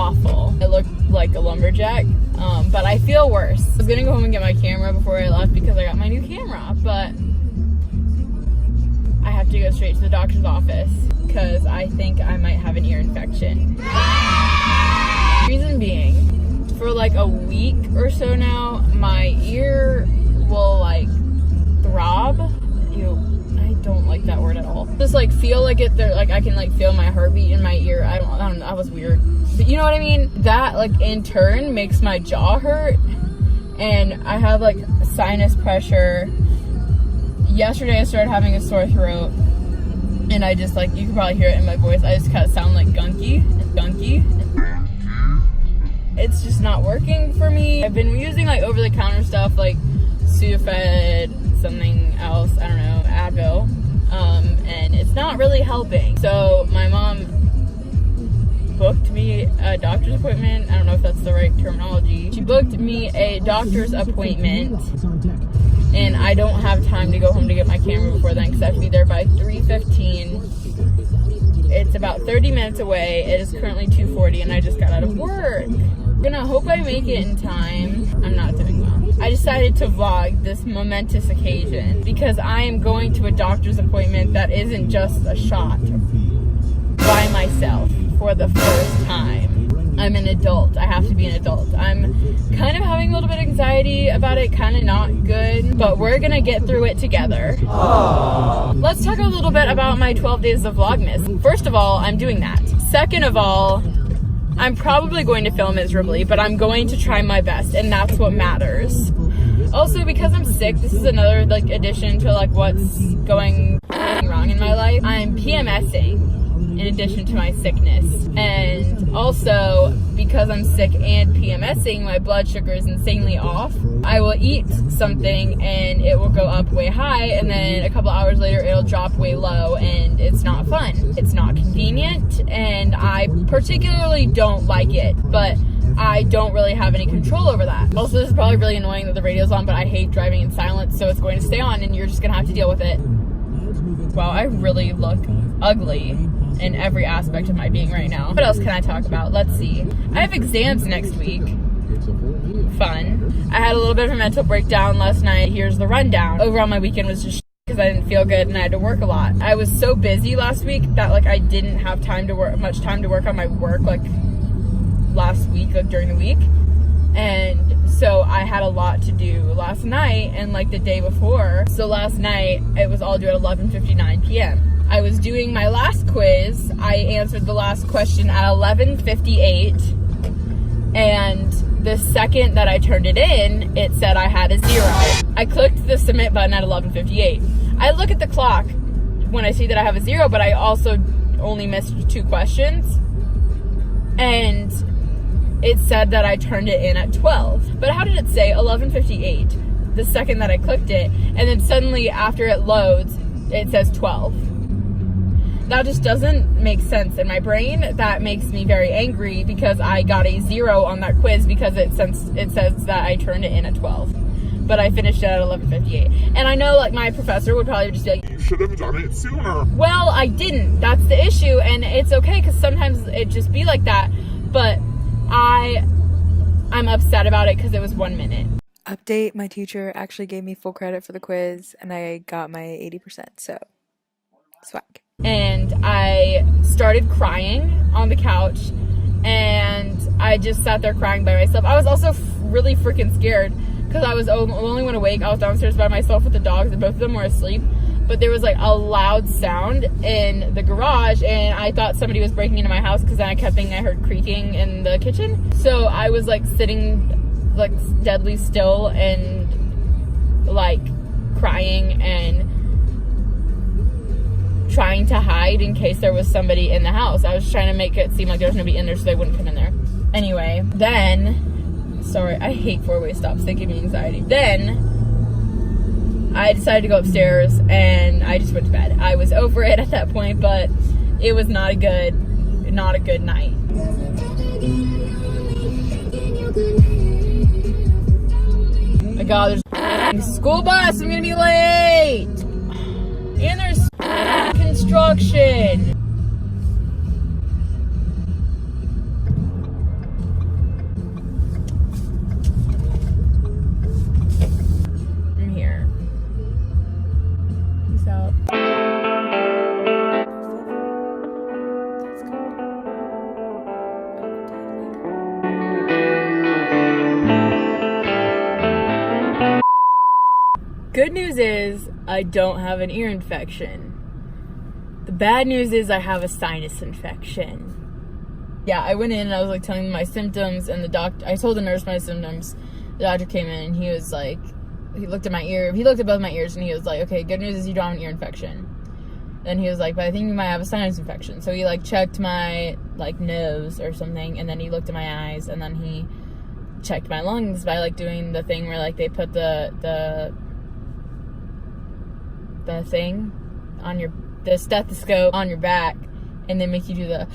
awful. I looked like a lumberjack, but I feel worse. I was gonna go home and get my camera before I left because I got my new camera, but I have to go straight to the doctor's office because I think I might have an ear infection. Reason being, for like a week or so now, my ear will like throb. Ew, I don't like that word at all. Just like feel like it there, like I can like feel my heartbeat in my ear. I don't know, that was weird. But you know what I mean? That like in turn makes my jaw hurt, and I have like sinus pressure. Yesterday I started having a sore throat, and I just like, you can probably hear it in my voice, I just kind of sound like gunky. It's just not working for me. I've been using like over-the-counter stuff like Sudafed, something else, I don't know, Advil, and it's not really helping. So my mom booked me a doctor's appointment. I don't know if that's the right terminology. She booked me a doctor's appointment, and I don't have time to go home to get my camera before then because I have to be there by 3:15. It's about 30 minutes away. It is currently 2:40 and I just got out of work. I'm gonna hope I make it in time. I'm not doing well. I decided to vlog this momentous occasion because I am going to a doctor's appointment that isn't just a shot, by myself for the first time. I'm an adult. I have to be an adult. I'm kind of having a little bit of anxiety about it, kind of not good, but we're gonna get through it together. Aww. Let's talk a little bit about my 12 days of Vlogmas. First of all, I'm doing that. Second of all, I'm probably going to fail miserably, but I'm going to try my best, and that's what matters. Also, because I'm sick, this is another like addition to like what's going wrong in my life. I'm PMSing in addition to my sickness, and also because I'm sick and PMSing, my blood sugar is insanely off. I will eat something and it will go up way high, and then a couple hours later it'll drop way low, and it's not fun. It's not convenient, and I particularly don't like it, but I don't really have any control over that. Also, this is probably really annoying that the radio's on, but I hate driving in silence, so it's going to stay on and you're just gonna have to deal with it. Wow, I really look ugly in every aspect of my being right now. What else can I talk about? Let's see. I have exams next week. Fun. I had a little bit of a mental breakdown last night. Here's the rundown. Overall, my weekend was just because I didn't feel good and I had to work a lot. I was so busy last week that like I didn't have much time to work on my work like last week, like during the week. And so I had a lot to do last night and like the day before. So last night it was all due at 11:59 p.m. I was doing my last quiz. I answered the last question at 11:58, and the second that I turned it in, it said I had a 0. I clicked the submit button at 11:58. I look at the clock when I see that I have a 0, but I also only missed 2 questions, and it said that I turned it in at 12. But how did it say 11:58 the second that I clicked it, and then suddenly after it loads, it says 12? That just doesn't make sense in my brain. That makes me very angry because I got a 0 on that quiz because it says that I turned it in at 12. But I finished it at 11:58. And I know like my professor would probably just be like, you should have done it sooner. Well, I didn't. That's the issue, and it's okay because sometimes it just be like that. But I'm upset about it because it was 1 minute. Update, my teacher actually gave me full credit for the quiz and I got my 80%, so swag. And I started crying on the couch, and I just sat there crying by myself. I was also really freaking scared because I was the only one awake. I was downstairs by myself with the dogs, and both of them were asleep. But there was like a loud sound in the garage, and I thought somebody was breaking into my house because then I kept thinking I heard creaking in the kitchen. So I was like sitting like deadly still and like crying and trying to hide in case there was somebody in the house. I was trying to make it seem like there was nobody in there so they wouldn't come in there. Anyway, then, sorry, I hate 4-way stops. They give me anxiety. Then I decided to go upstairs and I just went to bed. I was over it at that point, but it was not a good night. Oh my God, there's a school bus. I'm gonna be late. And there's construction. good news is I don't have an ear infection. The bad news is I have a sinus infection. Yeah, I went in and I was like telling them my symptoms, and I told the nurse my symptoms. The doctor came in and he was like, he looked at both my ears and he was like, okay, good news is you don't have an ear infection. Then he was like, but I think you might have a sinus infection. So he like checked my like nose or something, and then he looked at my eyes, and then he checked my lungs by like doing the thing where like they put the thing on the stethoscope on your back, and they make you do the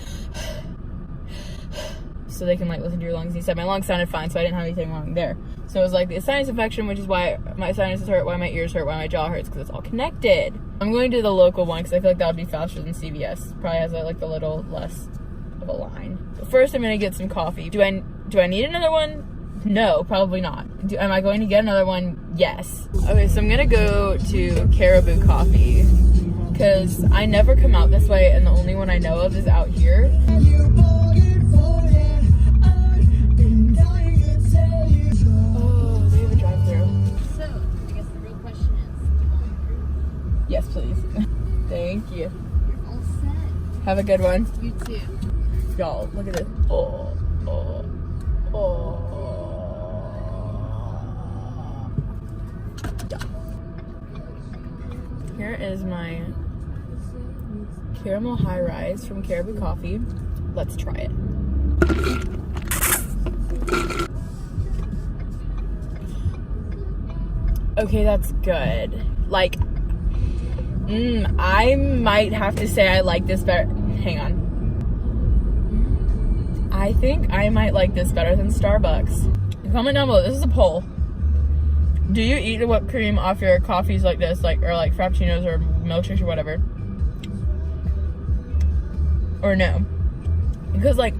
so they can like listen to your lungs. He said my lungs sounded fine, so I didn't have anything wrong there. So it was like the sinus infection, which is why my sinuses hurt, why my ears hurt, why my jaw hurts, because it's all connected. I'm going to the local one because I feel like that would be faster than CVS. Probably has like a little less of a line. But first, I'm gonna get some coffee. Do I need another one? No, probably not. Am I going to get another one? Yes. Okay, so I'm gonna go to Caribou Coffee because I never come out this way, and the only one I know of is out here. Yes, please. Thank you. You're all set. Have a good one. You too. Y'all, look at this. Oh. Here is my caramel high rise from Caribou Coffee. Let's try it. Okay, that's good. Like, I might have to say I like this better. Hang on. I think I might like this better than Starbucks. Comment down below. This is a poll. Do you eat the whipped cream off your coffees like this, or like frappuccinos or milkshakes or whatever? Or no? Because like,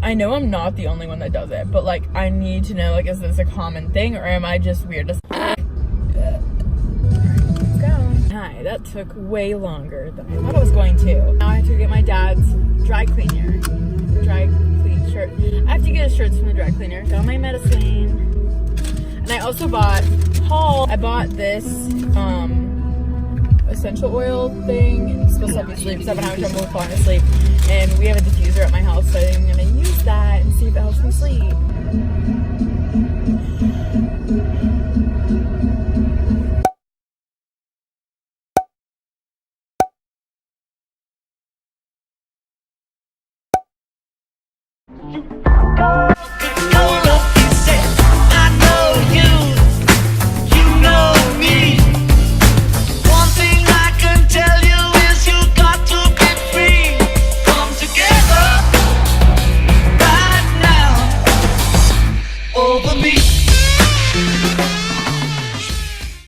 I know I'm not the only one that does it, but like, I need to know, like, is this a common thing, or am I just weird as Hi, that took way longer than I thought it was going to. Now I have to get my dad's dry clean shirt. I have to get his shirts from the dry cleaner. Got my medicine. And I also bought I bought this essential oil thing. It's supposed to help me sleep because I've been having trouble falling asleep. And we have a diffuser at my house, so I'm gonna use that and see if it helps me sleep. Go.